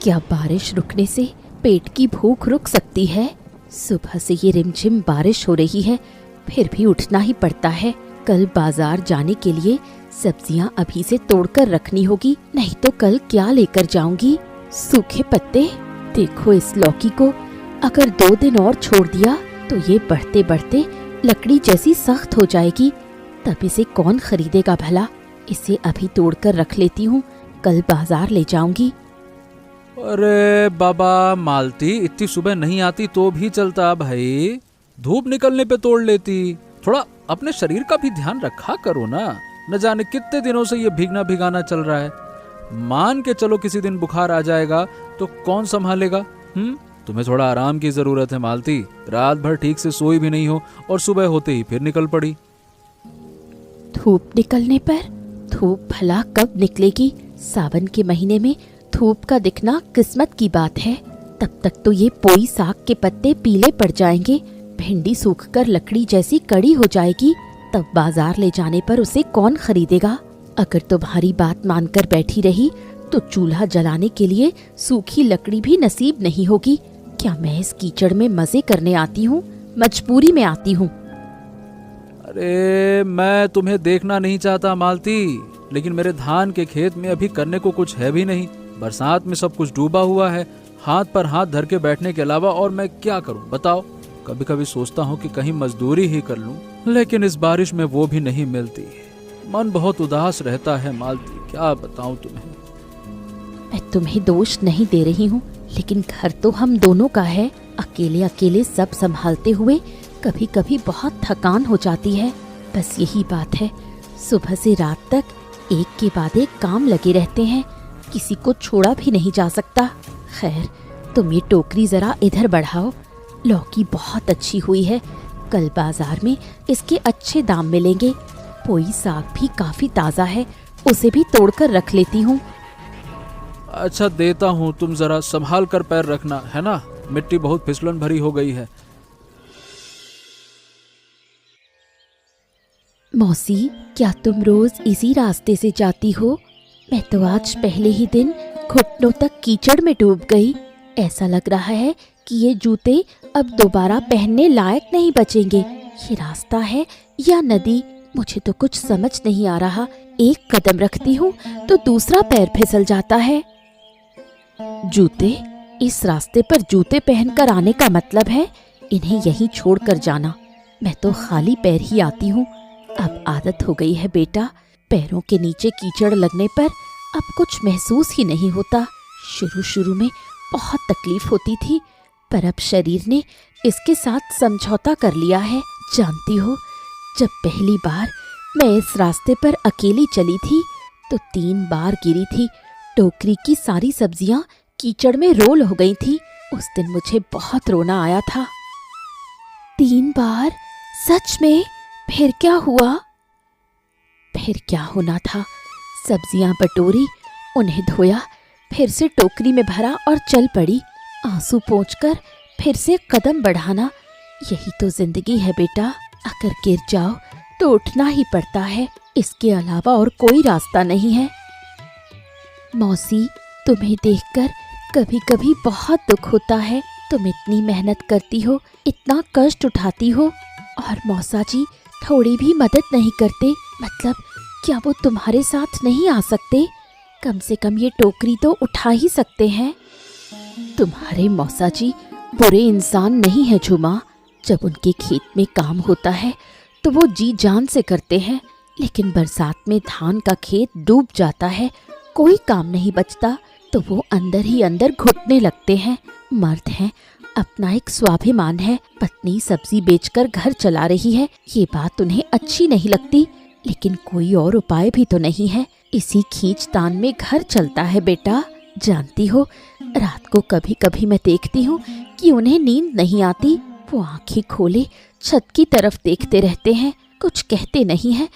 क्या बारिश रुकने से पेट की भूख रुक सकती है? सुबह से ये रिमझिम बारिश हो रही है, फिर भी उठना ही पड़ता है। कल बाजार जाने के लिए सब्जियां अभी से तोड़कर रखनी होगी, नहीं तो कल क्या लेकर जाऊंगी? सूखे पत्ते। देखो इस लौकी को, अगर 2 दिन और छोड़ दिया तो ये बढ़ते बढ़ते लकड़ी जैसी सख्त हो जाएगी। तब इसे कौन खरीदेगा भला? इसे अभी तोड़कर रख लेती हूँ, कल बाजार ले जाऊंगी। अरे बाबा मालती, इतनी सुबह नहीं आती तो भी चलता भाई, धूप निकलने पे तोड़ लेती। थोड़ा अपने शरीर का भी ध्यान रखा करो ना, न जाने कितने दिनों से ये भीगना भिगाना चल रहा है। मान के चलो किसी दिन बुखार आ जाएगा तो कौन संभालेगा? तुम्हें थोड़ा आराम की जरूरत है मालती। रात भर ठीक से सोई भी नहीं हो और सुबह होते ही फिर निकल पड़ी। धूप निकलने पर? धूप भला कब निकलेगी? सावन के महीने में धूप का दिखना किस्मत की बात है। तब तक तो ये पोई साग के पत्ते पीले पड़ जाएंगे, भिंडी सूखकर लकड़ी जैसी कड़ी हो जाएगी। तब बाजार ले जाने पर उसे कौन खरीदेगा? अगर तुम्हारी बात मानकर बैठी रही तो चूल्हा जलाने के लिए सूखी लकड़ी भी नसीब नहीं होगी। क्या मैं इस कीचड़ में मजे करने आती हूँ? मजबूरी में आती हूँ। अरे मैं तुम्हें देखना नहीं चाहता मालती, लेकिन मेरे धान के खेत में अभी करने को कुछ है भी नहीं। बरसात में सब कुछ डूबा हुआ है, हाथ पर हाथ धर के बैठने के अलावा और मैं क्या करूं बताओ? कभी कभी सोचता हूं कि कहीं मजदूरी ही कर लूं, लेकिन इस बारिश में वो भी नहीं मिलती। मन बहुत उदास रहता है मालती, क्या बताऊं तुम्हें। मैं तुम्हें दोष नहीं दे रही हूँ, लेकिन घर तो हम दोनों का है। अकेले अकेले सब संभालते हुए कभी कभी बहुत थकान हो जाती है। बस यही बात है, सुबह से रात तक एक के बाद एक काम लगे रहते हैं, किसी को छोड़ा भी नहीं जा सकता। खैर, तुम ये टोकरी जरा इधर बढ़ाओ। लौकी बहुत अच्छी हुई है, कल बाजार में इसके अच्छे दाम मिलेंगे। पोई साग भी काफी ताज़ा है, उसे भी तोड़कर रख लेती हूँ। अच्छा देता हूँ, तुम जरा संभाल कर पैर रखना, है ना? मिट्टी बहुत फिसलन भरी हो गई है। मौसी, क्या तुम रोज इसी रास्ते से जाती हो? मैं तो आज पहले ही दिन घुटनों तक कीचड़ में डूब गई। ऐसा लग रहा है कि ये जूते अब दोबारा पहनने लायक नहीं बचेंगे। ये रास्ता है या नदी, मुझे तो कुछ समझ नहीं आ रहा। एक कदम रखती हूँ तो दूसरा पैर फिसल जाता है। जूते? इस रास्ते पर जूते पहनकर आने का मतलब है इन्हें यहीं छोड़कर जाना। मैं तो खाली पैर ही आती हूँ। अब आदत हो गई है बेटा, पैरों के नीचे कीचड़ लगने पर अब कुछ महसूस ही नहीं होता। शुरू शुरू में बहुत तकलीफ होती थी, पर अब शरीर ने इसके साथ समझौता कर लिया है। जानती हो, जब पहली बार मैं इस रास्ते पर अकेली चली थी तो 3 बार गिरी थी। टोकरी की सारी सब्जियां कीचड़ में रोल हो गई थी। उस दिन मुझे बहुत रोना आया था। 3 बार? सच में? फिर क्या हुआ? फिर क्या होना था, सब्जियां बटोरी, उन्हें धोया, फिर से टोकरी में भरा और चल पड़ी। आंसू पोंछकर फिर से कदम बढ़ाना, यही तो जिंदगी है बेटा। अगर गिर जाओ तो उठना ही पड़ता है, इसके अलावा और कोई रास्ता नहीं है। मौसी, तुम्हें देखकर कभी कभी बहुत दुख होता है। तुम इतनी मेहनत करती हो, इतना कष्ट उठाती हो, और मौसा जी थोड़ी भी मदद नहीं करते। मतलब क्या वो तुम्हारे साथ नहीं आ सकते? कम से कम ये टोकरी तो उठा ही सकते हैं। तुम्हारे मौसा जी बुरे इंसान नहीं है झुमा। जब उनके खेत में काम होता है तो वो जी जान से करते हैं, लेकिन बरसात में धान का खेत डूब जाता है, कोई काम नहीं बचता, तो वो अंदर ही अंदर घुटने लगते हैं। मर्द हैं, अपना एक स्वाभिमान है। पत्नी सब्जी बेचकर घर चला रही है, ये बात उन्हें अच्छी नहीं लगती, लेकिन कोई और उपाय भी तो नहीं है। इसी खींचतान में घर चलता है बेटा। जानती हो, रात को कभी कभी मैं देखती हूँ कि उन्हें नींद नहीं आती। वो आंखें खोले छत की तरफ देखते रहते हैं, कुछ कहते नहीं हैं,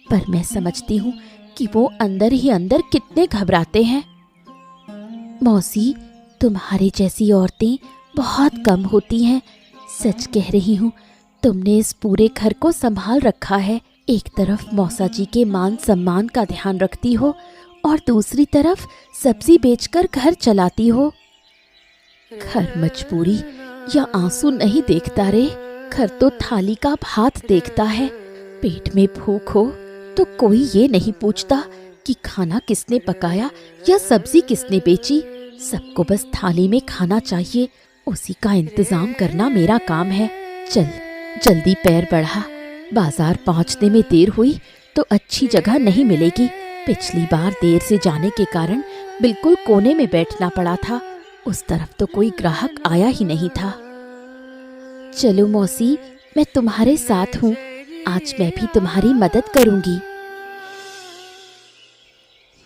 पर मैं समझती हूँ कि वो अंदर ही अंदर कितने घबराते हैं। मौसी, तुम्हारे जैसी औरतें बहुत कम होती हैं। सच कह रही हूँ, तुमने इस पूरे घर को संभाल रखा है। एक तरफ मौसा जी के मान सम्मान का ध्यान रखती हो और दूसरी तरफ सब्जी बेचकर घर चलाती हो। घर मजबूरी या आंसू नहीं देखता रे, घर तो थाली का भात देखता है। पेट में भूख हो तो कोई ये नहीं पूछता कि खाना किसने पकाया या सब्जी किसने बेची। सबको बस थाली में खाना चाहिए, उसी का इंतजाम करना मेरा काम है। चल जल्दी पैर बढ़ा, बाजार पहुंचने में देर हुई तो अच्छी जगह नहीं मिलेगी। पिछली बार देर से जाने के कारण बिल्कुल कोने में बैठना पड़ा था, उस तरफ तो कोई ग्राहक आया ही नहीं था। चलो मौसी, मैं तुम्हारे साथ हूँ, आज मैं भी तुम्हारी मदद करूंगी।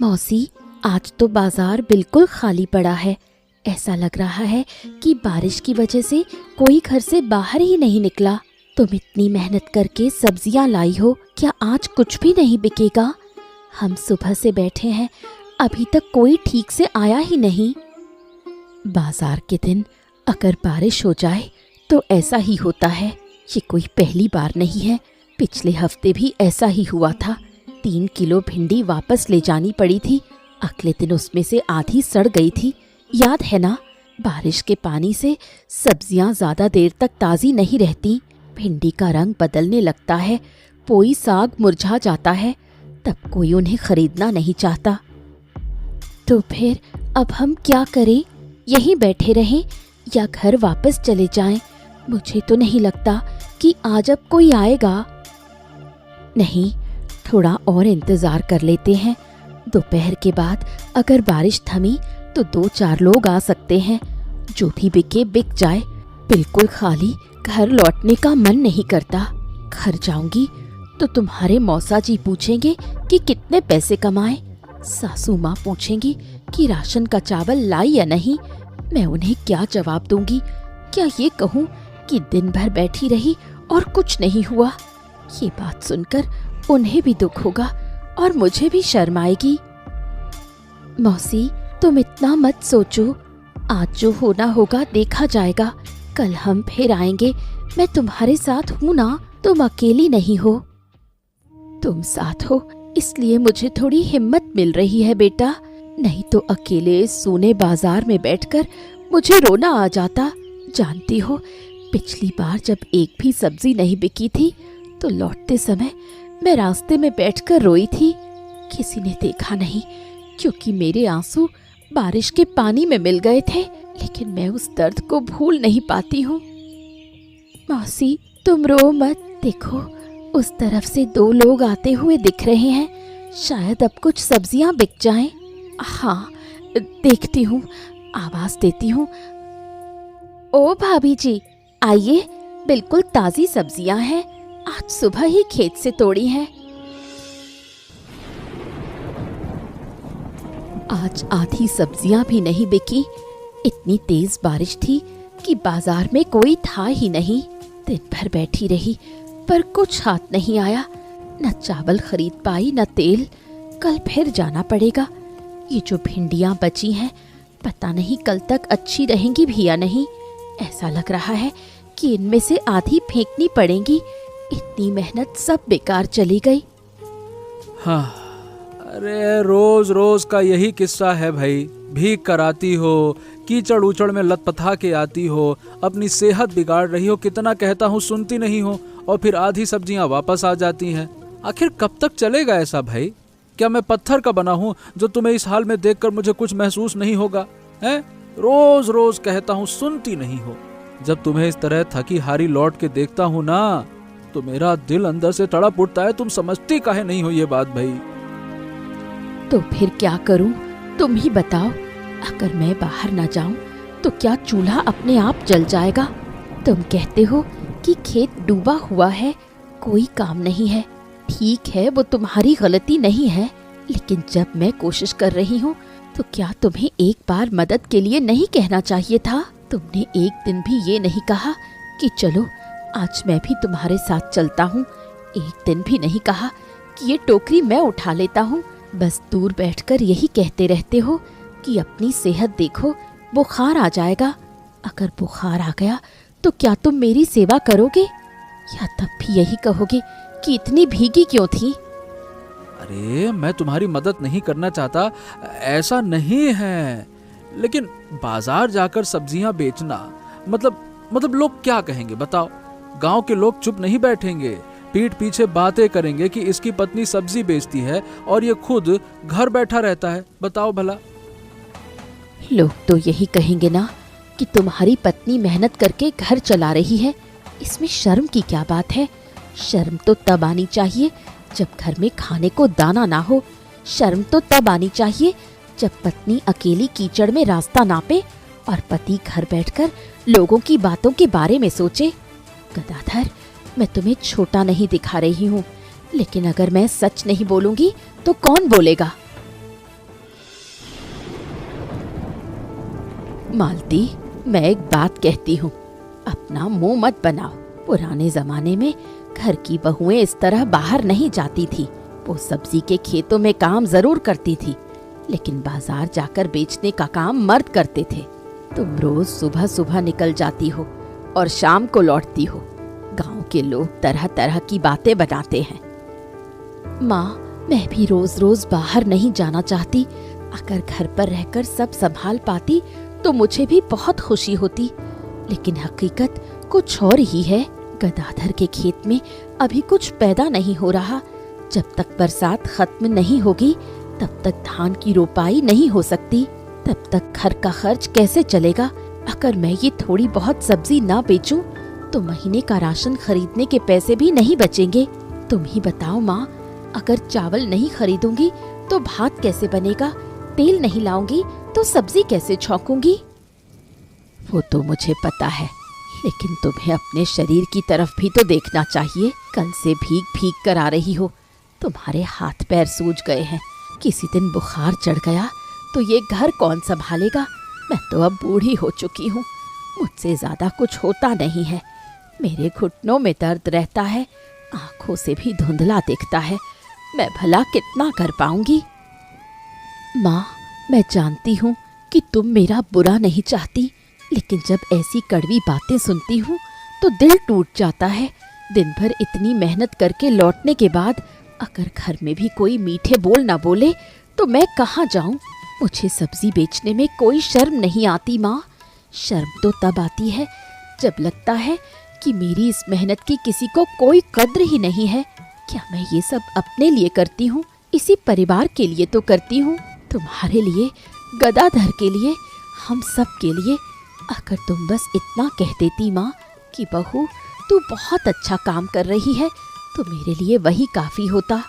मौसी, आज तो बाजार बिल्कुल खाली पड़ा है। ऐसा लग रहा है कि बारिश की वजह से कोई घर से बाहर ही नहीं निकला। तुम इतनी मेहनत करके सब्जियां लाई हो, क्या आज कुछ भी नहीं बिकेगा? हम सुबह से बैठे हैं, अभी तक कोई ठीक से आया ही नहीं। बाजार के दिन अगर बारिश हो जाए तो ऐसा ही होता है। ये कोई पहली बार नहीं है, पिछले हफ्ते भी ऐसा ही हुआ था। 3 किलो भिंडी वापस ले जानी पड़ी थी, अगले दिन उसमें से आधी सड़ गई थी। याद है ना? बारिश के पानी से सब्जियां ज्यादा देर तक ताज़ी नहीं रहती, भिंडी का रंग बदलने लगता है, पोई साग मुरझा जाता है, तब कोई उन्हें खरीदना नहीं चाहता। तो फिर अब हम क्या करें? यहीं बैठे रहें या घर वापस चले जाएं? मुझे तो नहीं लगता कि आज अब कोई आएगा। नहीं, थोड़ा और इंतजार कर लेते हैं। दोपहर के बाद अगर बारिश थमी तो 2-4 लोग आ सकते हैं, जो भी बिके बिक जाए। बिल्कुल खाली घर लौटने का मन नहीं करता। घर जाऊंगी तो तुम्हारे मौसा जी पूछेंगे कि कितने पैसे कमाए, सासू माँ पूछेंगी कि राशन का चावल लाई या नहीं। मैं उन्हें क्या जवाब दूंगी? क्या ये कहूँ कि दिन भर बैठी रही और कुछ नहीं हुआ? ये बात सुनकर उन्हें भी दुख होगा और मुझे भी शर्म आएगी। मौसी, तुम इतना मत सोचो, आज जो होना होगा देखा जाएगा। कल हम फिर आएंगे, मैं तुम्हारे साथ हूँ ना, तुम अकेली नहीं हो। तुम साथ हो इसलिए मुझे थोड़ी हिम्मत मिल रही है बेटा, नहीं तो अकेले सूने बाजार में बैठकर मुझे रोना आ जाता। जानती हो, पिछली बार जब एक भी सब्जी नहीं बिकी थी तो लौटते समय मैं रास्ते में बैठकर रोई थी। किसी ने देखा नहीं क्योंकि मेरे आंसू बारिश के पानी में मिल गए थे, लेकिन मैं उस दर्द को भूल नहीं पाती हूँ। मौसी, तुम रो मत, देखो उस तरफ से 2 लोग आते हुए दिख रहे हैं, शायद अब कुछ सब्जियां बिक जाएं। हाँ, देखती हूँ, आवाज देती हूँ। ओ भाभी जी, आइए, बिल्कुल ताजी सब्जियां हैं, आज सुबह ही खेत से तोड़ी हैं। आज आधी सब्जियां भी नहीं बिकी। इतनी तेज बारिश थी कि बाजार में कोई था ही नहीं। दिन भर बैठी रही पर कुछ हाथ नहीं आया, न चावल खरीद पाई न तेल। कल फिर जाना पड़ेगा। ये जो भिंडियां बची हैं, पता नहीं कल तक अच्छी रहेंगी भी या नहीं। ऐसा लग रहा है कि इनमें से आधी फेंकनी पड़ेंगी। इतनी मेहनत सब बेकार चली गई। हाँ, अरे रोज रोज का यही किस्सा है भाई। भीग कर आती हो, कीचड़ उचड़ में लथपथा के आती हो, अपनी सेहत बिगाड़ रही हो, कितना कहता हूँ सुनती नहीं हो, और फिर आधी सब्जियां वापस आ जाती हैं। आखिर कब तक चलेगा ऐसा भाई? क्या मैं पत्थर का बना हूँ जो तुम्हें इस हाल में देखकर मुझे कुछ महसूस नहीं होगा? हैं? रोज रोज कहता हूँ, सुनती नहीं हो। जब तुम्हें इस तरह थकी हारी लौट के देखता हूँ ना, तो मेरा दिल अंदर से तड़प उठता है। तुम समझती काहे नहीं हो ये बात भाई? तो फिर क्या करूं? तुम ही बताओ। अगर मैं बाहर ना जाऊं तो क्या चूल्हा अपने आप जल जाएगा? तुम कहते हो कि खेत डूबा हुआ है, कोई काम नहीं है। ठीक है, वो तुम्हारी गलती नहीं है, लेकिन जब मैं कोशिश कर रही हूँ तो क्या तुम्हें एक बार मदद के लिए नहीं कहना चाहिए था? तुमने एक दिन भी ये नहीं कहा कि चलो आज मैं भी तुम्हारे साथ चलता हूँ। एक दिन भी नहीं कहा कि ये टोकरी मैं उठा लेता हूँ। बस दूर बैठकर यही कहते रहते हो कि अपनी सेहत देखो, बुखार आ जाएगा। अगर बुखार आ गया तो क्या तुम मेरी सेवा करोगे, या तब भी यही कहोगे कि इतनी भीगी क्यों थी? अरे मैं तुम्हारी मदद नहीं करना चाहता, ऐसा नहीं है, लेकिन बाजार जाकर सब्जियां बेचना मतलब लोग क्या कहेंगे बताओ। गांव के लोग चुप नहीं बैठेंगे, पीठ पीछे बातें करेंगे कि इसकी पत्नी सब्जी बेचती है और ये खुद घर बैठा रहता है। बताओ भला। लोग तो यही कहेंगे ना कि तुम्हारी पत्नी मेहनत करके घर चला रही है, इसमें शर्म की क्या बात है। शर्म तो तब आनी चाहिए जब घर में खाने को दाना ना हो। शर्म तो तब आनी चाहिए जब पत्नी अकेली कीचड़ में रास्ता नापे और पति घर बैठकर लोगों की बातों के बारे में सोचे। गदाधर, मैं तुम्हें छोटा नहीं दिखा रही हूँ, लेकिन अगर मैं सच नहीं बोलूंगी तो कौन बोलेगा। मालती, मैं एक बात कहती हूँ, अपना मुंह मत बनाओ। पुराने जमाने में घर की बहुएं इस तरह बाहर नहीं जाती थी। वो सब्जी के खेतों में काम जरूर करती थी, लेकिन बाजार जाकर बेचने का काम मर्द करते थे। तुम रोज सुबह सुबह निकल जाती हो और शाम को लौटती हो। गांव के लोग तरह तरह की बातें बनाते हैं। माँ, मैं भी रोज रोज बाहर नहीं जाना चाहती। अगर घर पर रहकर सब संभाल पाती तो मुझे भी बहुत खुशी होती, लेकिन हकीकत कुछ और ही है। गदाधर के खेत में अभी कुछ पैदा नहीं हो रहा। जब तक बरसात खत्म नहीं होगी तब तक धान की रोपाई नहीं हो सकती। तब तक घर का खर्च कैसे चलेगा। अगर मैं ये थोड़ी बहुत सब्जी ना बेचूं तो महीने का राशन खरीदने के पैसे भी नहीं बचेंगे। तुम ही बताओ माँ, अगर चावल नहीं खरीदूंगी तो भात कैसे बनेगा। तेल नहीं लाऊंगी तो सब्जी कैसे छौंकूंगी। वो तो मुझे पता है, लेकिन तुम्हें अपने शरीर की तरफ भी तो देखना चाहिए। कल से भीग भीग कर आ रही हो, तुम्हारे हाथ पैर सूज गए हैं। किसी दिन बुखार चढ़ गया तो ये घर कौन संभालेगा। मैं तो अब बूढ़ी हो चुकी हूँ, मुझसे ज्यादा कुछ होता नहीं है। मेरे घुटनों में दर्द रहता है, आंखों से भी धुंधला दिखता है। मैं भला कितना कर पाऊंगी। माँ, मैं जानती हूँ कि तुम मेरा बुरा नहीं चाहती, लेकिन जब ऐसी कड़वी बातें सुनती हूँ तो दिल टूट जाता है। दिन भर इतनी मेहनत करके लौटने के बाद अगर घर में भी कोई मीठे बोल ना बोले तो मैं कहाँ जाऊँ। मुझे सब्जी बेचने में कोई शर्म नहीं आती माँ। शर्म तो तब आती है जब लगता है कि मेरी इस मेहनत की किसी को कोई कद्र ही नहीं है। क्या मैं ये सब अपने लिए करती हूँ? इसी परिवार के लिए तो करती हूँ, तुम्हारे लिए, गदाधर के लिए, हम सब के लिए। अगर तुम बस इतना कह देती माँ कि बहू तू बहुत अच्छा काम कर रही है, तो मेरे लिए वही काफी होता।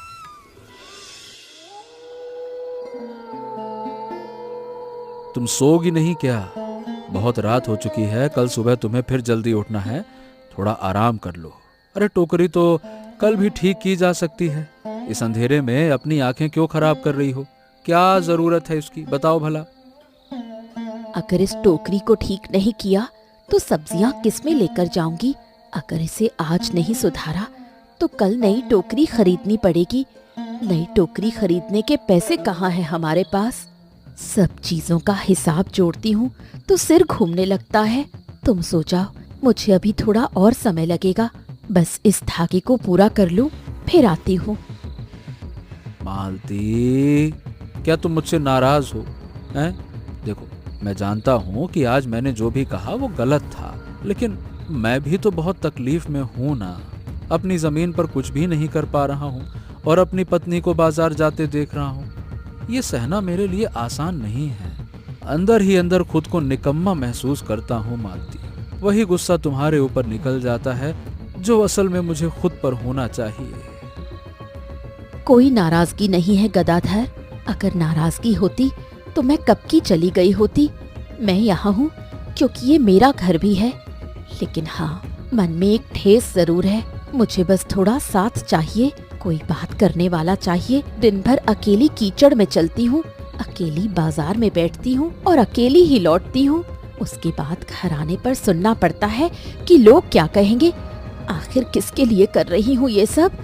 तुम सोगी नहीं क्या? बहुत रात हो चुकी है, कल सुबह तुम्हें फिर जल्दी उठना है, थोड़ा आराम कर लो। अरे टोकरी तो कल भी ठीक की जा सकती है। इस अंधेरे में अपनी आंखें क्यों खराब कर रही हो? क्या जरूरत है इसकी, बताओ भला। अगर इस टोकरी को ठीक नहीं किया तो सब्जियां किस में लेकर जाऊंगी? अगर इसे आज नहीं सुधारा तो कल नई टोकरी खरीदनी पड़ेगी। नई टोकरी खरीदने के पैसे कहाँ हैं हमारे पास? सब चीजों का हिसाब जोड़ती हूँ तो सिर घूमने लगता है। तुम सो जाओ, मुझे अभी थोड़ा और समय लगेगा। बस इस धागे को पूरा कर लूं, फिर आती हूँ। मालती, क्या तुम मुझसे नाराज हो? हैं? देखो, मैं जानता हूँ कि आज मैंने जो भी कहा वो गलत था, लेकिन मैं भी तो बहुत तकलीफ में हूँ ना। अपनी जमीन पर कुछ भी नहीं कर पा रहा हूँ और अपनी पत्नी को बाजार जाते देख रहा हूँ। ये सहना मेरे लिए आसान नहीं है। अंदर ही अंदर खुद को निकम्मा महसूस करता हूँ मालती। वही गुस्सा तुम्हारे ऊपर निकल जाता है जो असल में मुझे खुद पर होना चाहिए। कोई नाराजगी नहीं है गदाधर। अगर नाराजगी होती तो मैं कब की चली गई होती। मैं यहाँ हूँ क्योंकि ये मेरा घर भी है, लेकिन हाँ, मन में एक ठेस जरूर है। मुझे बस थोड़ा साथ चाहिए, कोई बात करने वाला चाहिए। दिन भर अकेली कीचड़ में चलती हूँ, अकेली बाजार में बैठती हूँ और अकेली ही लौटती हूँ। उसके बाद घर आने पर सुनना पड़ता है कि लोग क्या कहेंगे। आखिर किसके लिए कर रही हूँ ये सब?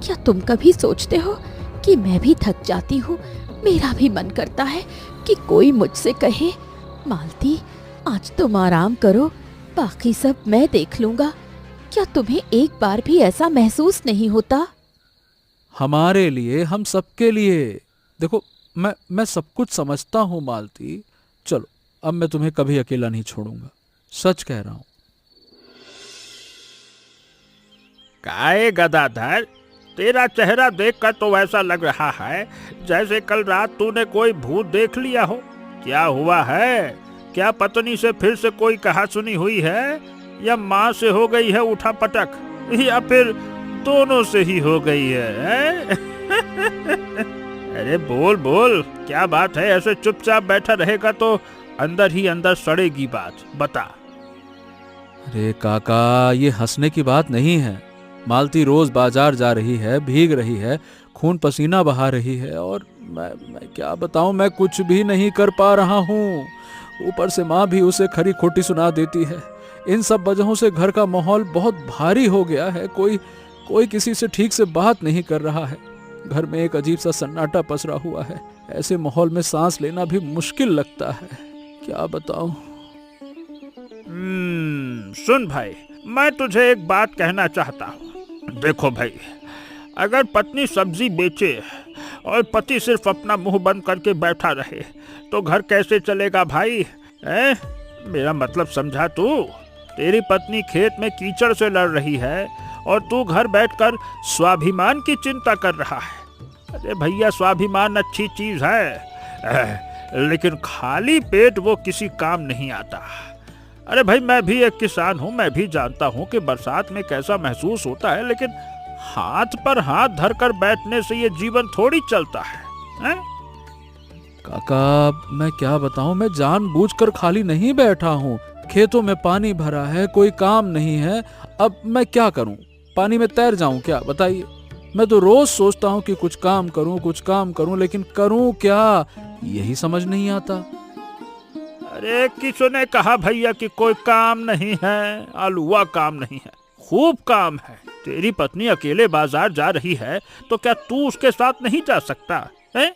क्या तुम कभी सोचते हो कि मैं भी थक जाती हूँ? मेरा भी मन करता है कि कोई मुझसे कहे, मालती आज तुम आराम करो, बाकी सब मैं देख लूंगा। क्या तुम्हें एक बार भी ऐसा महसूस नहीं होता? हमारे लिए, हम सबके लिए। देखो, मैं सब कुछ समझता हूँ मालती। चलो, अब मैं तुम्हें कभी अकेला नहीं छोड़ूंगा, सच कह रहा हूँ। काहे गदाधर, तेरा चेहरा देखकर तो वैसा लग रहा है जैसे कल रात तूने कोई भूत देख लिया हो। क्या हुआ है? क्या पत्नी से फिर से कोई कहा सुनी हुई है, या माँ से हो गई है उठा पटक, या फिर दोनों से ही हो गई है? अरे बोल बोल, क्या बात है? ऐसे चुपचाप बैठा रहेगा तो अंदर ही अंदर सड़ेगी बात, बता। अरे काका, ये हंसने की बात नहीं है। मालती रोज बाजार जा रही है, भीग रही है, खून पसीना बहा रही है, और मैं क्या बताऊं, मैं कुछ भी नहीं कर पा रहा हूँ। ऊपर से माँ भी उसे खरी खोटी सुना देती है। इन सब वजहों से घर का माहौल बहुत भारी हो गया है। कोई किसी से ठीक से बात नहीं कर रहा है। घर में एक अजीब सा सन्नाटा पसरा हुआ है। ऐसे माहौल में सांस लेना भी मुश्किल लगता है। क्या बताऊं। सुन भाई, मैं तुझे एक बात कहना चाहता हूँ। देखो भाई, अगर पत्नी सब्जी बेचे और पति सिर्फ अपना मुंह बंद करके बैठा रहे तो घर कैसे चलेगा भाई? मेरा मतलब समझा तू? तेरी पत्नी खेत में कीचड़ से लड़ रही है और तू घर बैठकर स्वाभिमान की चिंता कर रहा है। अरे भैया, स्वाभिमान अच्छी चीज है, लेकिन खाली पेट वो किसी काम नहीं आता। अरे भाई, मैं भी एक किसान हूँ, मैं भी जानता हूँ कि बरसात में कैसा महसूस होता है, लेकिन हाथ पर हाथ धरकर बैठने से ये जीवन थोड़ी चलता है? काका, मैं क्या बताऊं, मैं जानबूझकर खाली नहीं बैठा हूँ। खेतों में पानी भरा है, कोई काम नहीं है। अब मैं क्या करूं? पानी में तैर जाऊं क्या? बताइए। मैं तो रोज सोचता हूं कि कुछ काम करूं, लेकिन करूं क्या, यही समझ नहीं आता। अरे किसने कहा भैया कि कोई काम नहीं है? आलूआ काम नहीं है, खूब काम है। तेरी पत्नी अकेले बाजार जा रही है तो क्या तू उसके साथ नहीं जा सकता है?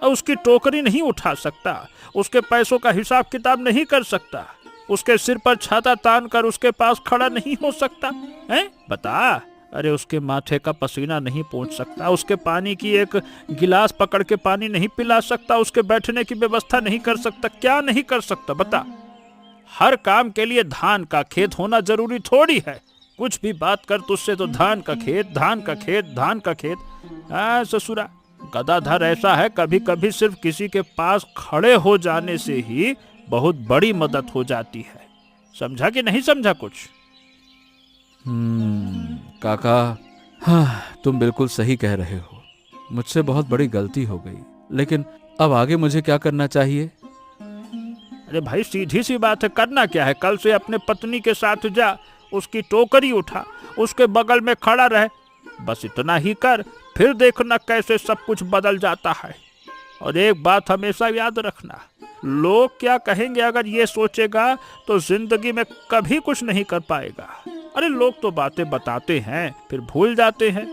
उसकी टोकरी नहीं उठा सकता, उसके पैसों का हिसाब किताब नहीं कर सकता, उसके सिर पर छाता तान कर उसके पास खड़ा नहीं हो सकता है? बता। अरे उसके माथे का पसीना नहीं पोंछ सकता, उसके पानी की एक गिलास पकड़ के पानी नहीं पिला सकता, उसके बैठने की व्यवस्था नहीं कर सकता। क्या नहीं कर सकता बता? हर काम के लिए धान का खेत होना जरूरी थोड़ी है। कुछ भी बात कर तुझसे तो धान का खेत, धान का खेत, धान का खेत। ससुरा, गदाधर ऐसा है, कभी कभी सिर्फ किसी के पास खड़े हो जाने से ही बहुत बड़ी मदद हो जाती है। समझा कि नहीं समझा कुछ? काका, हाँ, तुम बिल्कुल सही कह रहे हो। मुझसे बहुत बड़ी गलती हो गई, लेकिन अब आगे मुझे क्या करना चाहिए? अरे भाई, सीधी सी बात है, करना क्या है? कल से अपने पत्नी के साथ जा, उसकी टोकरी उठा, उसके बगल में खड़ा रहे, बस इतना ही कर। फिर देखना कैसे सब कुछ बदल जाता है। और एक बात हमेशा याद रखना, लोग क्या कहेंगे अगर ये सोचेगा तो जिंदगी में कभी कुछ नहीं कर पाएगा। अरे लोग तो बातें बताते हैं फिर भूल जाते हैं,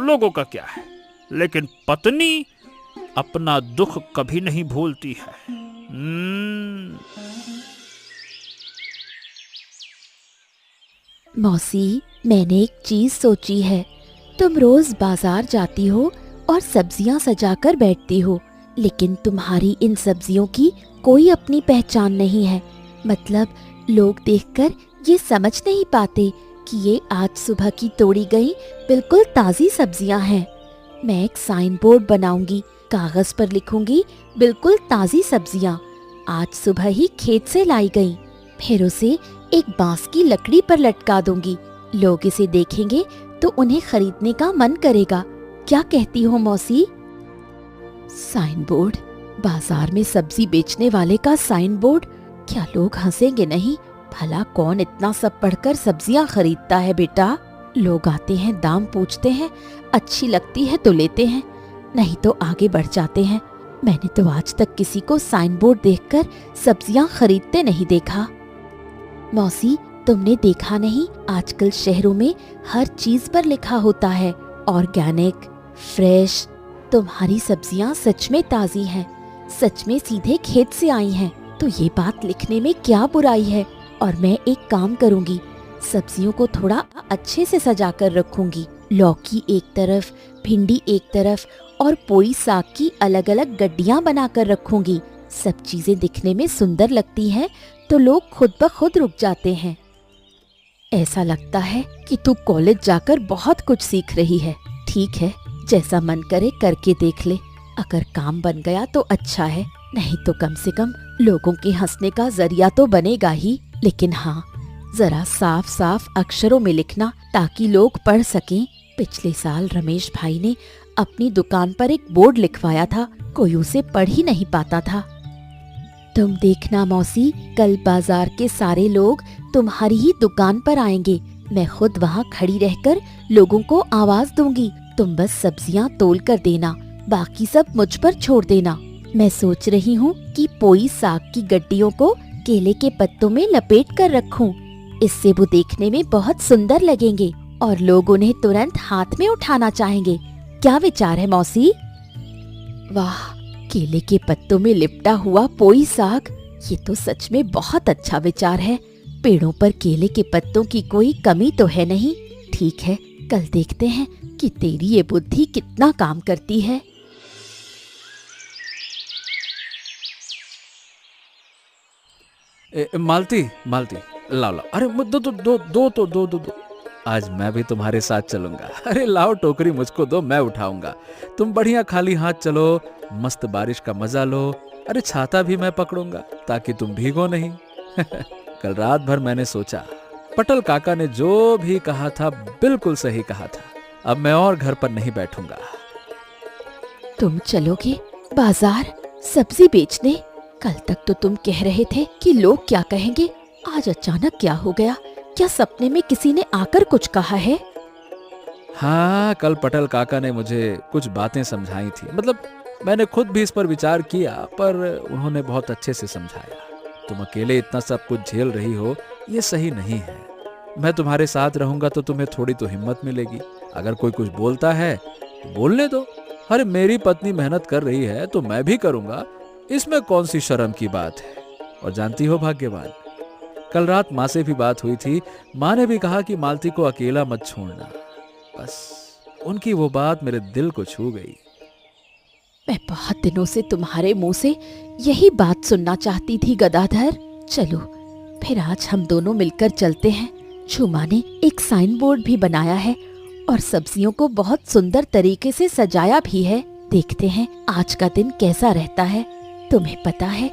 लोगों का क्या है, लेकिन पत्नी अपना दुख कभी नहीं भूलती है। मौसी, मैंने एक चीज सोची है। तुम रोज बाजार जाती हो और सब्जियां सजाकर बैठती हो, लेकिन तुम्हारी इन सब्जियों की कोई अपनी पहचान नहीं है। मतलब लोग देखकर ये समझ नहीं पाते कि ये आज सुबह की तोड़ी गई बिल्कुल ताज़ी सब्जियां हैं। मैं एक साइन बोर्ड बनाऊंगी, कागज पर लिखूंगी बिल्कुल ताज़ी सब्जियां, आज सुबह ही खेत से लाई गई। फिर उसे एक बांस की लकड़ी पर लटका दूंगी। लोग इसे देखेंगे तो उन्हें खरीदने का मन करेगा। क्या कहती हो मौसी? Sign board? बाजार में सब्जी बेचने वाले का साइन बोर्ड? क्या लोग हंसेंगे नहीं? भला कौन इतना सब पढ़कर सब्जियां खरीदता है बेटा? लोग आते हैं, दाम पूछते हैं, अच्छी लगती है तो लेते हैं, नहीं तो आगे बढ़ जाते हैं। मैंने तो आज तक किसी को साइन बोर्ड देखकर सब्जियां खरीदते नहीं देखा। मौसी, तुमने देखा नहीं, आजकल शहरों में हर चीज पर लिखा होता है ऑर्गेनिक, फ्रेश। तुम्हारी सब्जियां सच में ताजी हैं, सच में सीधे खेत से आई हैं, तो ये बात लिखने में क्या बुराई है? और मैं एक काम करूंगी, सब्जियों को थोड़ा अच्छे से सजा कर रखूंगी, लौकी एक तरफ, भिंडी एक तरफ और पोई साग की अलग अलग गड्डियां बनाकर रखूंगी। सब चीजें दिखने में सुंदर लगती हैं तो लोग खुद ब खुद रुक जाते हैं। ऐसा लगता है कि तू कॉलेज जाकर बहुत कुछ सीख रही है। ठीक है, जैसा मन करे करके देख ले। अगर काम बन गया तो अच्छा है, नहीं तो कम से कम लोगों के हंसने का जरिया तो बनेगा ही। लेकिन हाँ, जरा साफ साफ अक्षरों में लिखना ताकि लोग पढ़ सकें। पिछले साल रमेश भाई ने अपनी दुकान पर एक बोर्ड लिखवाया था, कोई उसे पढ़ ही नहीं पाता था। तुम देखना मौसी, कल बाजार के सारे लोग तुम्हारी ही दुकान पर आएंगे। मैं खुद वहाँ खड़ी रहकर लोगों को आवाज दूंगी। तुम बस सब्जियाँ तोल कर देना, बाकी सब मुझ पर छोड़ देना। मैं सोच रही हूँ कि पोई साग की गड्डियों को केले के पत्तों में लपेट कर रखूं। इससे वो देखने में बहुत सुंदर लगेंगे और लोग उन्हें तुरंत हाथ में उठाना चाहेंगे। क्या विचार है मौसी? वाह, केले के पत्तों में लिपटा हुआ पोई साग, ये तो सच में बहुत अच्छा विचार है। पेड़ों पर केले के पत्तों की कोई कमी तो है नहीं। ठीक है, कल देखते हैं कि तेरी ये बुद्धि कितना काम करती है। मालती, मालती, लाओ लाओ। अरे दो। आज मैं भी तुम्हारे साथ चलूंगा। अरे लाओ टोकरी, मुझको दो, मैं उठाऊंगा। तुम बढ़िया खाली हाथ चलो, मस्त बारिश का मजा लो। अरे छाता भी मैं पकड़ूंगा ताकि तुम भीगो नहीं। कल रात भर मैंने सोचा, पटल काका ने जो भी कहा था बिल्कुल सही कहा था। अब मैं और घर पर नहीं बैठूंगा। तुम चलोगे बाजार सब्जी बेचने? कल तक तो तुम कह रहे थे कि लोग क्या कहेंगे, आज अचानक क्या हो गया? क्या सपने में किसी ने आकर कुछ कहा है? हाँ, कल पटल काका ने मुझे कुछ बातें समझाई थी। मतलब मैंने खुद भी इस पर विचार किया, पर उन्होंने बहुत अच्छे से समझाया। तुम अकेले इतना सब कुछ झेल रही हो, ये सही नहीं है। मैं तुम्हारे साथ रहूंगा तो तुम्हें थोड़ी तो हिम्मत मिलेगी। अगर कोई कुछ बोलता है तो बोलने दो। अरे मेरी पत्नी मेहनत कर रही है तो मैं भी करूंगा, इसमें कौन सी शर्म की बात है। और जानती हो भाग्यवान, कल रात माँ से भी बात हुई थी। माँ ने भी कहा कि मालती को अकेला मत छोड़ना। बस उनकी वो बात मेरे दिल को छू गई। मैं बहुत दिनों से तुम्हारे मुंह से यही बात सुनना चाहती थी गदाधर। चलो फिर आज हम दोनों मिलकर चलते हैं। झूमा ने एक साइन बोर्ड भी बनाया है और सब्जियों को बहुत सुंदर तरीके से सजाया भी है। देखते हैं आज का दिन कैसा रहता है। तुम्हें पता है,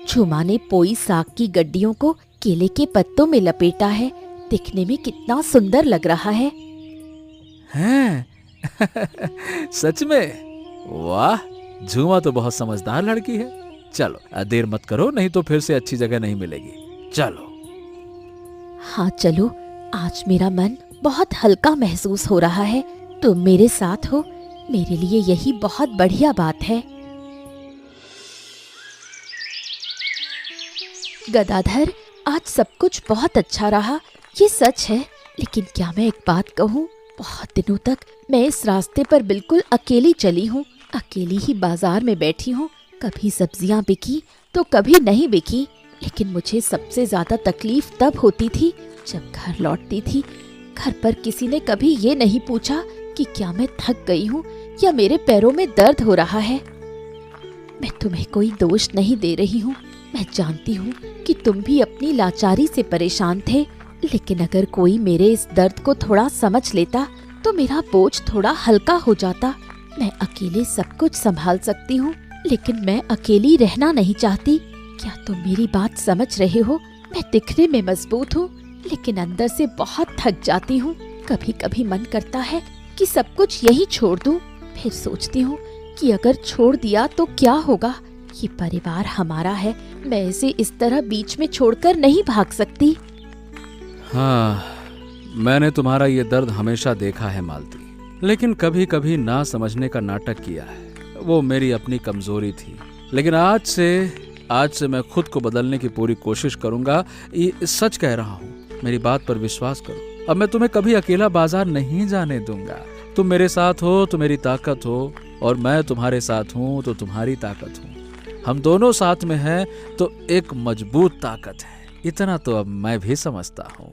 झूमा ने पोई साग की गड्डियों को केले के पत्तों में लपेटा है। दिखने में कितना सुंदर लग रहा है। हैं? सच में? वाह, झूमा तो बहुत समझदार लड़की है। चलो देर मत करो, नहीं तो फिर से अच्छी जगह नहीं मिलेगी। चलो। हाँ चलो, आज मेरा मन बहुत हल्का महसूस हो रहा है। तुम मेरे साथ हो, मेरे लिए यही बहुत बढ़िया बात है। गदाधर, आज सब कुछ बहुत अच्छा रहा, ये सच है। लेकिन क्या मैं एक बात कहूँ, बहुत दिनों तक मैं इस रास्ते पर बिल्कुल अकेली चली हूँ। अकेली ही बाजार में बैठी हूँ। कभी सब्जियाँ बिकी तो कभी नहीं बिकी। लेकिन मुझे सबसे ज्यादा तकलीफ तब होती थी जब घर लौटती थी। घर पर किसी ने कभी ये नहीं पूछा कि क्या मैं थक गई हूँ या मेरे पैरों में दर्द हो रहा है। मैं तुम्हें कोई दोष नहीं दे रही हूँ। मैं जानती हूँ कि तुम भी अपनी लाचारी से परेशान थे। लेकिन अगर कोई मेरे इस दर्द को थोड़ा समझ लेता तो मेरा बोझ थोड़ा हल्का हो जाता। मैं अकेले सब कुछ संभाल सकती हूँ, लेकिन मैं अकेली रहना नहीं चाहती। क्या तुम मेरी बात समझ रहे हो? मैं दिखने में मजबूत हूँ, लेकिन अंदर से बहुत थक जाती हूँ। कभी कभी मन करता है कि सब कुछ यही छोड़ दूँ। फिर सोचती हूँ कि अगर छोड़ दिया तो क्या होगा। ये परिवार हमारा है, मैं इसे इस तरह बीच में छोड़कर नहीं भाग सकती। हाँ, मैंने तुम्हारा ये दर्द हमेशा देखा है मालती, लेकिन कभी कभी ना समझने का नाटक किया है। वो मेरी अपनी कमजोरी थी। लेकिन आज से मैं खुद को बदलने की पूरी कोशिश करूंगा। ये सच कह रहा हूँ, मेरी बात पर विश्वास करो। अब मैं तुम्हें कभी अकेला बाजार नहीं जाने दूंगा। तुम मेरे साथ हो तो मेरी ताकत हो, और मैं तुम्हारे साथ हूँ तो तुम्हारी ताकत हूँ। हम दोनों साथ में हैं तो एक मजबूत ताकत है। इतना तो अब मैं भी समझता हूँ।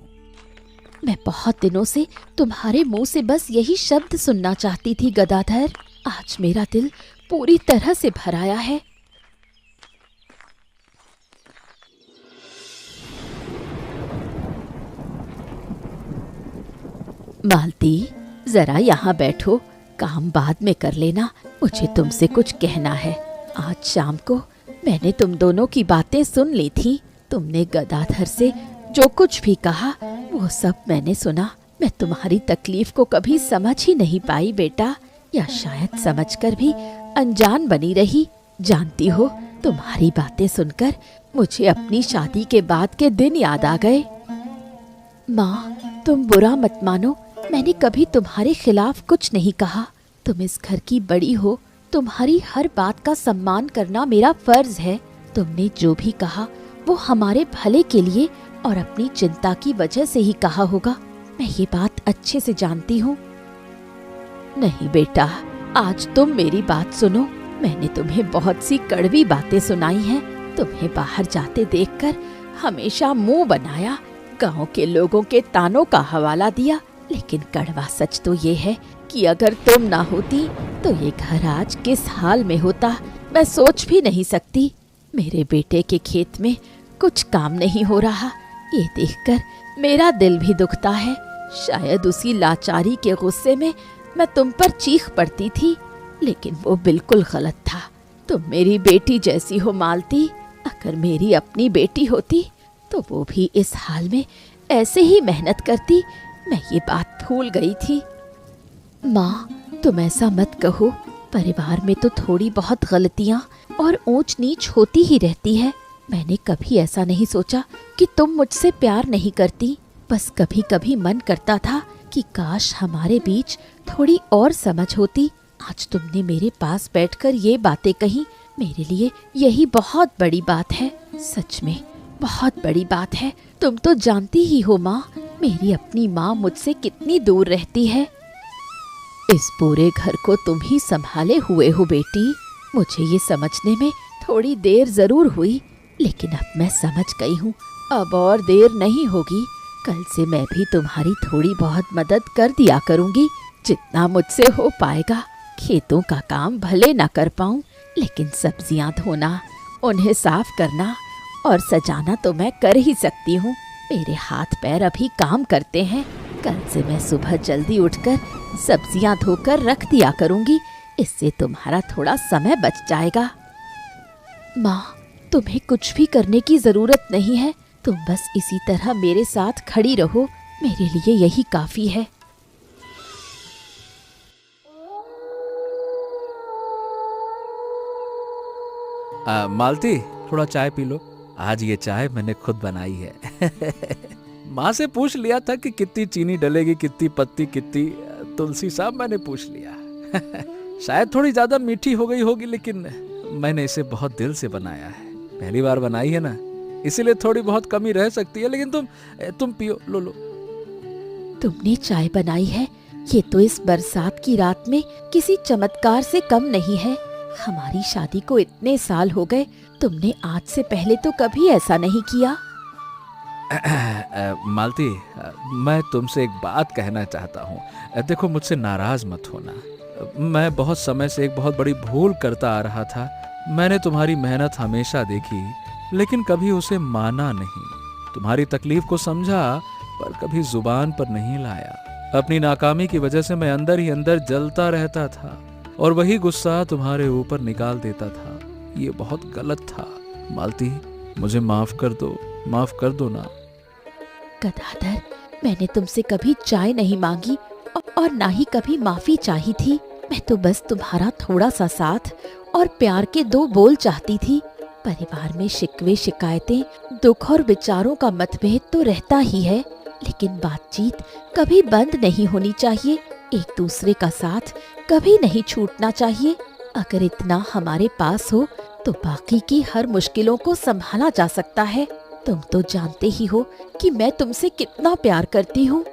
मैं बहुत दिनों से तुम्हारे मुंह से बस यही शब्द सुनना चाहती थी गदाधर। आज मेरा दिल पूरी तरह से भर आया है। मालती, जरा यहाँ बैठो, काम बाद में कर लेना, मुझे तुमसे कुछ कहना है। आज शाम को मैंने तुम दोनों की बातें सुन ली थी। तुमने गदाधर से जो कुछ भी कहा वो सब मैंने सुना। मैं तुम्हारी तकलीफ को कभी समझ ही नहीं पाई बेटा, या शायद समझकर भी अनजान बनी रही। जानती हो, तुम्हारी बातें सुनकर मुझे अपनी शादी के बाद के दिन याद आ गए। माँ, तुम बुरा मत मानो, मैंने कभी तुम्हारे खिलाफ कुछ नहीं कहा। तुम इस घर की बड़ी हो, तुम्हारी हर बात का सम्मान करना मेरा फर्ज है। तुमने जो भी कहा वो हमारे भले के लिए और अपनी चिंता की वजह से ही कहा होगा। मैं ये बात अच्छे से जानती हूँ। नहीं बेटा, आज तुम मेरी बात सुनो। मैंने तुम्हें बहुत सी कड़वी बातें सुनाई हैं। तुम्हें बाहर जाते देखकर हमेशा मुंह बनाया, गांव के लोगों के तानों का हवाला दिया। लेकिन कड़वा सच तो ये है कि अगर तुम ना होती तो ये घर आज किस हाल में होता, मैं सोच भी नहीं सकती। मेरे बेटे के खेत में कुछ काम नहीं हो रहा, ये देखकर मेरा दिल भी दुखता है। शायद उसी लाचारी के गुस्से में मैं तुम पर चीख पड़ती थी, लेकिन वो बिल्कुल गलत था। तुम मेरी बेटी जैसी हो मालती। अगर मेरी अपनी बेटी होती तो वो भी इस हाल में ऐसे ही मेहनत करती। मैं ये बात भूल गई थी। माँ, तुम ऐसा मत कहो। परिवार में तो थोड़ी बहुत गलतियाँ और ऊंच नीच होती ही रहती है। मैंने कभी ऐसा नहीं सोचा कि तुम मुझसे प्यार नहीं करती। बस कभी कभी मन करता था कि काश हमारे बीच थोड़ी और समझ होती। आज तुमने मेरे पास बैठकर ये बातें कही, मेरे लिए यही बहुत बड़ी बात है। सच में बहुत बड़ी बात है। तुम तो जानती ही हो माँ, मेरी अपनी माँ मुझसे कितनी दूर रहती है। इस पूरे घर को तुम ही संभाले हुए हो बेटी। मुझे ये समझने में थोड़ी देर जरूर हुई, लेकिन अब मैं समझ गई हूँ। अब और देर नहीं होगी। कल से मैं भी तुम्हारी थोड़ी बहुत मदद कर दिया करूँगी, जितना मुझसे हो पाएगा। खेतों का काम भले ना कर पाऊँ, लेकिन सब्जियाँ धोना, उन्हें साफ करना और सजाना तो मैं कर ही सकती हूँ। मेरे हाथ पैर अभी काम करते हैं। कल से मैं सुबह जल्दी उठकर सब्जियां धोकर रख दिया करूंगी। इससे तुम्हारा थोड़ा समय बच जाएगा। माँ, तुम्हें कुछ भी करने की जरूरत नहीं है। तुम बस इसी तरह मेरे साथ खड़ी रहो, मेरे लिए यही काफी है। मालती, थोड़ा चाय पी लो। आज ये चाय मैंने खुद बनाई है। माँ से पूछ लिया था कि कितनी चीनी डलेगी, कितनी पत्ती, कितनी तुलसी, सब मैंने पूछ लिया। शायद थोड़ी ज्यादा मीठी हो गई होगी, लेकिन मैंने इसे बहुत दिल से बनाया है। पहली बार बनाई है ना, इसीलिए थोड़ी बहुत कमी रह सकती है। लेकिन तुम पियो, लो लो। तुमने चाय बनाई है, ये तो इस बरसात की रात में किसी चमत्कार से कम नहीं है। हमारी शादी को इतने साल हो गए, तुमने आज से पहले तो कभी ऐसा नहीं किया। मालती, मैं तुमसे एक बात कहना चाहता हूँ। देखो, मुझसे नाराज मत होना। मैं बहुत समय से एक बहुत बड़ी भूल करता आ रहा था। मैंने तुम्हारी मेहनत हमेशा देखी, लेकिन कभी उसे माना नहीं। तुम्हारी तकलीफ को समझा, पर कभी जुबान पर नहीं लाया। अपनी नाकामी की वजह से मैं अंदर ही अंदर जलता रहता था और वही गुस्सा तुम्हारे ऊपर निकाल देता था। ये बहुत गलत था। मालती, मुझे माफ कर दो ना। गदाधर, मैंने तुमसे कभी चाय नहीं मांगी और ना ही कभी माफी चाही थी। मैं तो बस तुम्हारा थोड़ा सा साथ और प्यार के दो बोल चाहती थी। परिवार में शिकवे शिकायतें, दुख और विचारों का मतभेद तो रहता ही है, लेकिन बातचीत कभी बंद नहीं होनी चाहिए। एक दूसरे का साथ कभी नहीं छूटना चाहिए। अगर इतना हमारे पास हो तो बाकी की हर मुश्किलों को संभाला जा सकता है। तुम तो जानते ही हो कि मैं तुमसे कितना प्यार करती हूँ।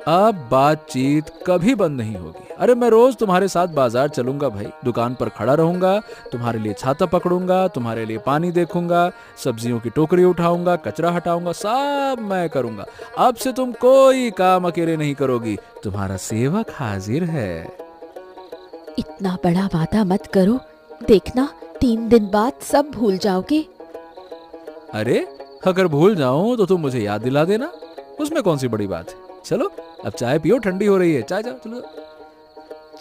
अब बातचीत कभी बंद नहीं होगी। अरे मैं रोज तुम्हारे साथ बाजार चलूंगा भाई, दुकान पर खड़ा रहूंगा, तुम्हारे लिए छाता पकड़ूंगा, तुम्हारे लिए पानी देखूंगा, सब्जियों की टोकरी उठाऊंगा, कचरा हटाऊंगा, सब मैं करूंगा। अब से तुम कोई काम अकेले नहीं करोगी, तुम्हारा सेवक हाजिर है। इतना बड़ा वादा मत करो, देखना 3 दिन बाद सब भूल जाओगे। अरे अगर भूल जाऊं तो तुम मुझे याद दिला देना, उसमें कौन सी बड़ी बात है। चलो अब चाय पियो, ठंडी हो रही है, चाय जाओ चलो।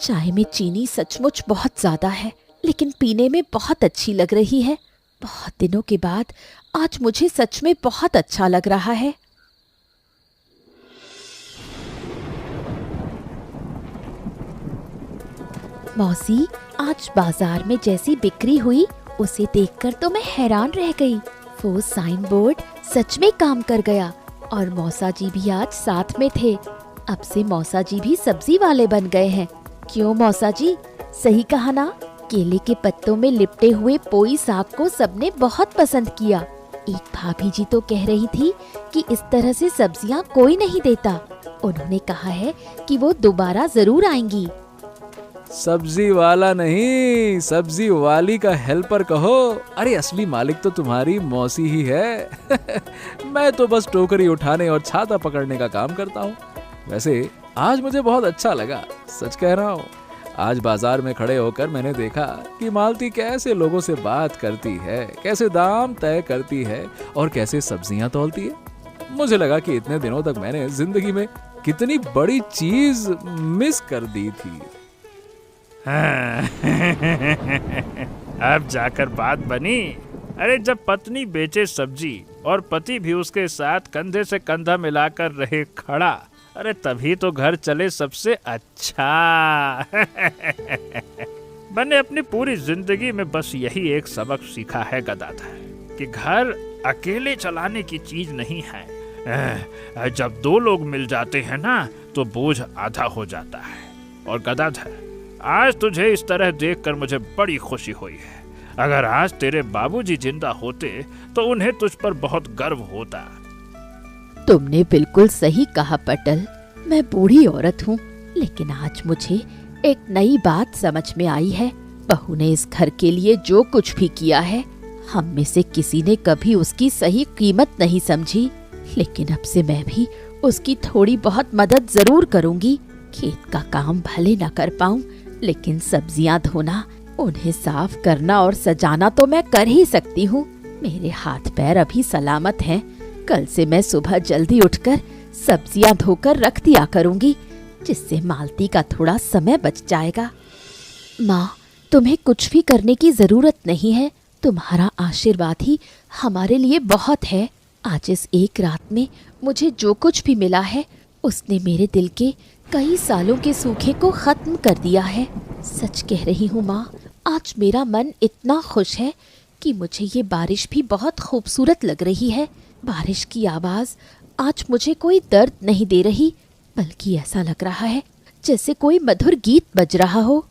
चाय में चीनी सचमुच बहुत ज्यादा है, लेकिन पीने में बहुत अच्छी लग रही है। बहुत दिनों के बाद आज मुझे सच में बहुत अच्छा लग रहा है। मौसी, आज बाजार में जैसी बिक्री हुई उसे देखकर तो मैं हैरान रह गई। वो साइन बोर्ड सच में काम कर गया और मौसा जी भी आज साथ में थे। अब से मौसा जी भी सब्जी वाले बन गए हैं। क्यों मौसा जी, सही कहा ना? केले के पत्तों में लिपटे हुए पोई साग को सबने बहुत पसंद किया। एक भाभी जी तो कह रही थी कि इस तरह से सब्जियां कोई नहीं देता। उन्होंने कहा है कि वो दोबारा जरूर आएंगी। सब्जी वाला नहीं, सब्जी वाली का हेल्पर कहो। अरे असली मालिक तो तुम्हारी मौसी ही है। मैं तो बस टोकरी उठाने और छाता पकड़ने का काम करता हूँ। वैसे आज मुझे बहुत अच्छा लगा, सच कह रहा हूँ। आज बाजार में खड़े होकर मैंने देखा कि मालती कैसे लोगों से बात करती है, कैसे दाम तय करती है और कैसे सब्जियां तौलती है। मुझे लगा कि इतने दिनों तक मैंने जिंदगी में कितनी बड़ी चीज मिस कर दी थी। अब जाकर बात बनी। अरे जब पत्नी बेचे सब्जी और पति भी उसके साथ कंधे से कंधा मिलाकर रहे खड़ा, अरे तभी तो घर चले सबसे अच्छा। मैंने अपनी पूरी जिंदगी में बस यही एक सबक सीखा है गदाधर, कि घर अकेले चलाने की चीज नहीं है। जब 2 लोग मिल जाते हैं ना तो बोझ आधा हो जाता है। और गदाधर, आज तुझे इस तरह देखकर मुझे बड़ी खुशी हुई है। अगर आज तेरे बाबूजी जिंदा होते तो उन्हें तुझ पर बहुत गर्व होता। तुमने बिल्कुल सही कहा पटल। मैं बूढ़ी औरत हूँ, लेकिन आज मुझे एक नई बात समझ में आई है। बहू ने इस घर के लिए जो कुछ भी किया है, हम में से किसी ने कभी उसकी सही कीमत नहीं समझी। लेकिन अब से मैं भी उसकी थोड़ी बहुत मदद जरूर करूँगी। खेत का काम भले न कर पाऊँ, लेकिन सब्जियां धोना, उन्हें साफ करना और सजाना तो मैं कर ही सकती हूँ। मेरे हाथ पैर अभी सलामत हैं। कल से मैं सुबह जल्दी उठकर सब्जियां धोकर रख दिया करूँगी, जिससे मालती का थोड़ा समय बच जाएगा। माँ, तुम्हें कुछ भी करने की जरूरत नहीं है। तुम्हारा आशीर्वाद ही हमारे लिए बहुत है। आज इस एक रात में मुझे जो कुछ भी मिला है, उसने मेरे दिल के कई सालों के सूखे को खत्म कर दिया है। सच कह रही हूँ माँ, आज मेरा मन इतना खुश है कि मुझे ये बारिश भी बहुत खूबसूरत लग रही है। बारिश की आवाज़ आज मुझे कोई दर्द नहीं दे रही, बल्कि ऐसा लग रहा है जैसे कोई मधुर गीत बज रहा हो।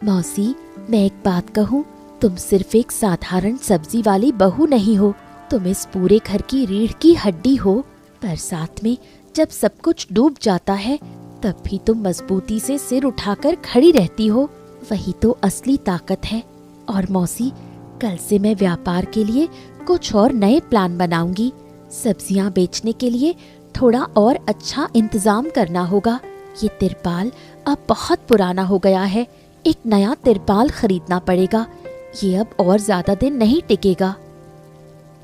मौसी, मैं एक बात कहूँ, तुम सिर्फ एक साधारण सब्जी वाली बहू नहीं हो, तुम इस पूरे घर की रीढ़ की हड्डी हो। बरसात में जब सब कुछ डूब जाता है, तब भी तुम मजबूती से सिर उठाकर खड़ी रहती हो। वही तो असली ताकत है। और मौसी, कल से मैं व्यापार के लिए कुछ और नए प्लान बनाऊंगी। सब्जियां बेचने के लिए थोड़ा और अच्छा इंतजाम करना होगा। ये तिरपाल अब बहुत पुराना हो गया है, एक नया तिरपाल खरीदना पड़ेगा। ये अब और ज्यादा दिन नहीं टिकेगा।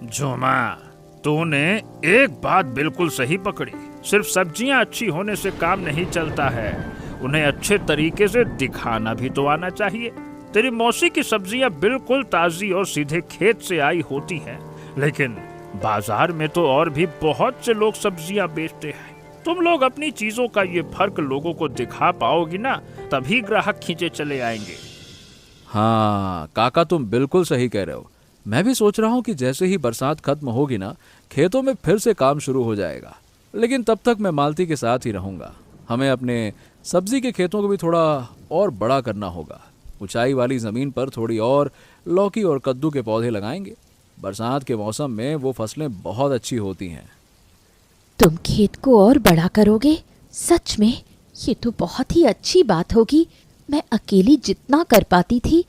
झूमा, तूने एक बात बिल्कुल सही पकड़ी। सिर्फ सब्जियां अच्छी होने से काम नहीं चलता है, उन्हें अच्छे तरीके से दिखाना भी तो आना चाहिए। तेरी मौसी की सब्जियां बिल्कुल ताजी और सीधे खेत से आई होती हैं, लेकिन बाजार में तो और भी बहुत से लोग सब्जियां बेचते हैं। तुम लोग अपनी चीजों का ये फर्क लोगों को दिखा पाओगी ना, तभी ग्राहक खींचे चले आएंगे। हाँ काका, तुम बिल्कुल सही कह रहे हो। मैं भी सोच रहा हूँ कि जैसे ही बरसात खत्म होगी ना, खेतों में फिर से काम शुरू हो जाएगा। लेकिन तब तक मैं मालती के साथ ही रहूंगा। हमें अपने सब्जी के खेतों को भी थोड़ा और बड़ा करना होगा। ऊंचाई वाली ज़मीन पर थोड़ी और लौकी और कद्दू के पौधे लगाएंगे। बरसात के मौसम में वो फसलें बहुत अच्छी होती हैं। तुम खेत को और बड़ा करोगे? सच में ये तो बहुत ही अच्छी बात होगी। मैं अकेली जितना कर पाती थी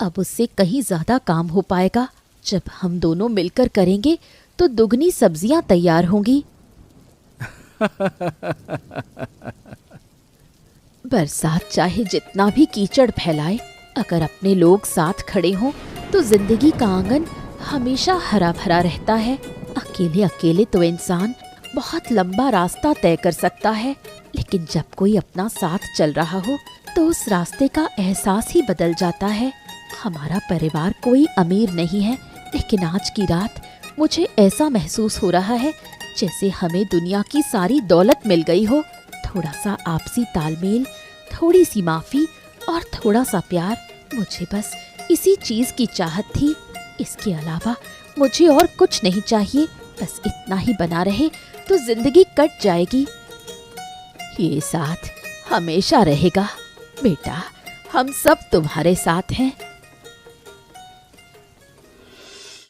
अब उससे कहीं ज्यादा काम हो पाएगा। जब हम दोनों मिलकर करेंगे तो दुगनी सब्जियां तैयार होंगी। बरसात चाहे जितना भी कीचड़ फैलाए, अगर अपने लोग साथ खड़े हों तो जिंदगी का आंगन हमेशा हरा भरा रहता है। अकेले अकेले तो इंसान बहुत लंबा रास्ता तय कर सकता है, लेकिन जब कोई अपना साथ चल रहा हो तो उस रास्ते का एहसास ही बदल जाता है। हमारा परिवार कोई अमीर नहीं है, लेकिन आज की रात मुझे ऐसा महसूस हो रहा है जैसे हमें दुनिया की सारी दौलत मिल गई हो। थोड़ा सा आपसी तालमेल, थोड़ी सी माफी और थोड़ा सा प्यार, मुझे बस इसी चीज की चाहत थी। इसके अलावा मुझे और कुछ नहीं चाहिए। बस इतना ही बना रहे तो जिंदगी कट जाएगी। ये साथ हमेशा रहेगा। बेटा, हम सब तुम्हारे साथ हैं।